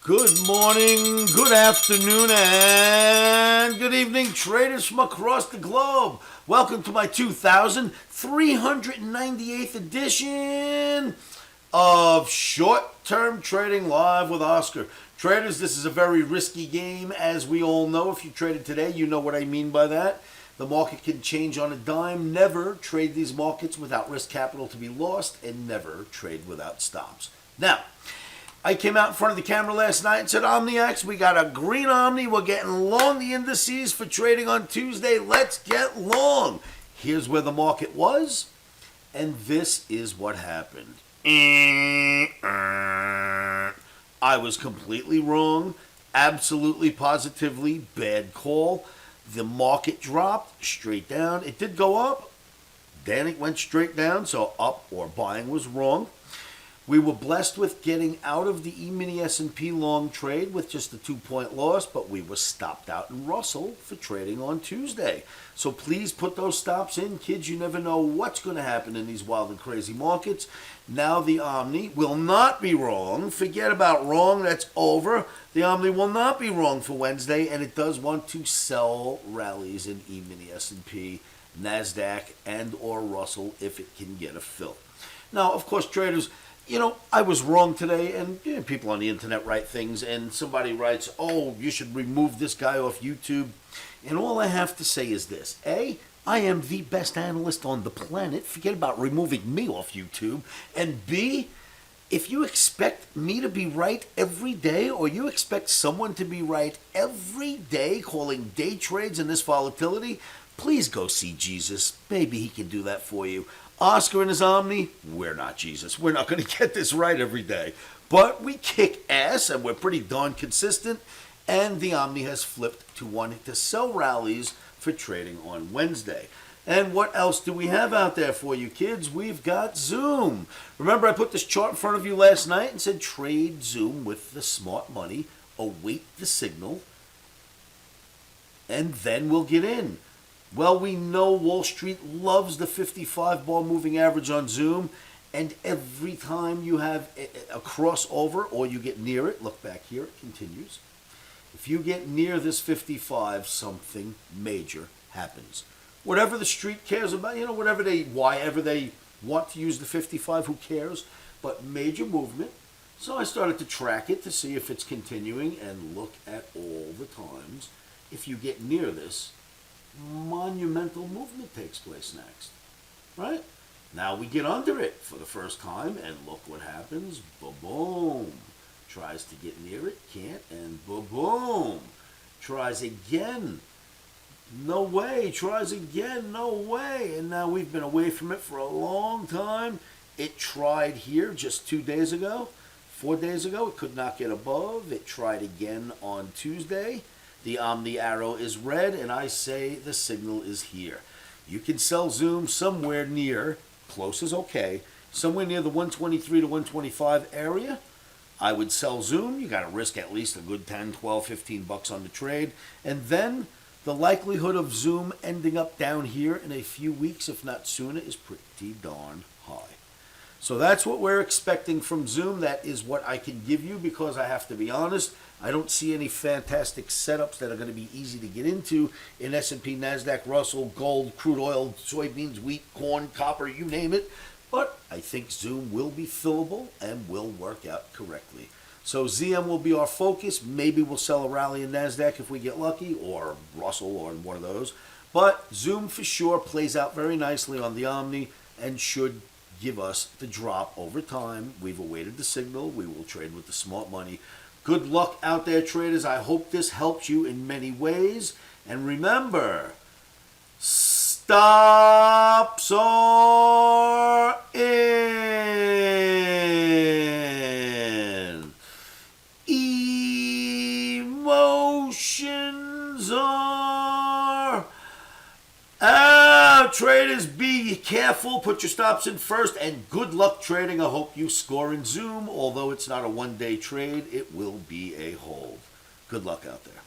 Good morning, good afternoon, and good evening, traders from across the globe. Welcome to my 2398th edition of Short-Term Trading Live with Oscar. Traders, this is a very risky game, as we all know. If you traded today, you know what I mean by that. The market can change on a dime. Never trade these markets without risk capital to be lost, and never trade without stops. Now, I came out in front of the camera last night and said, OMNIacs, we got a green Omni. We're getting long the indices for trading on Tuesday. Let's get long. Here's where the market was, and this is what happened. I was completely wrong. Absolutely, positively, bad call. The market dropped straight down. It did go up. Then it went straight down, so up or buying was wrong. We were blessed with getting out of the E-mini S&P long trade with just a 2-point loss, but we were stopped out in Russell for trading on Tuesday. So please put those stops in. Kids, you never know what's going to happen in these wild and crazy markets. Now the Omni will not be wrong. Forget about wrong. That's over. The Omni will not be wrong for Wednesday, and it does want to sell rallies in E-mini S&P, NASDAQ, and or Russell if it can get a fill. Now, of course, traders, you know, I was wrong today, and people on the internet write things, and somebody writes, oh, you should remove this guy off YouTube. And all I have to say is this. A, I am the best analyst on the planet. Forget about removing me off YouTube. And B, if you expect me to be right every day, or you expect someone to be right every day calling day trades in this volatility, please go see Jesus. Maybe he can do that for you. Oscar and his Omni, we're not Jesus. We're not going to get this right every day. But we kick ass, and we're pretty darn consistent. And the Omni has flipped to wanting to sell rallies for trading on Wednesday. And what else do we have out there for you, kids? We've got Zoom. Remember, I put this chart in front of you last night and said, trade Zoom with the smart money, await the signal, and then we'll get in. Well, we know Wall Street loves the 55-bar moving average on Zoom, and every time you have a crossover or you get near it, look back here, it continues. If you get near this 55, something major happens. Whatever the street cares about, whatever they want to use the 55, who cares? But major movement. So I started to track it to see if it's continuing, and look at all the times. If you get near this, monumental movement takes place next, right? Now we get under it for the first time, and look what happens. Boom. Tries to get near it, can't, and boom. Tries again. No way. Tries again. No way. And now we've been away from it for a long time. It tried here just 2 days ago, 4 days ago. It could not get above. It tried again on Tuesday. The Omni arrow is red, and I say the signal is here. You can sell Zoom somewhere near, close is okay, somewhere near the 123 to 125 area. I would sell Zoom. You got to risk at least a good 10, 12, 15 bucks on the trade. And then the likelihood of Zoom ending up down here in a few weeks, if not sooner, is pretty darn high. So that's what we're expecting from Zoom. That is what I can give you, because I have to be honest, I don't see any fantastic setups that are going to be easy to get into in S&P, NASDAQ, Russell, gold, crude oil, soybeans, wheat, corn, copper, you name it. But I think Zoom will be fillable and will work out correctly. So ZM will be our focus. Maybe we'll sell a rally in NASDAQ if we get lucky, or Russell, or one of those. But Zoom for sure plays out very nicely on the Omni and should give us the drop over time. We've awaited the signal. We will trade with the smart money. Good luck out there, traders. I hope this helps you in many ways. And remember, stops are in. Emotions are out. Traders, be careful. Put your stops in first, and good luck trading. I hope you score in Zoom. Although it's not a one-day trade, it will be a hold. Good luck out there.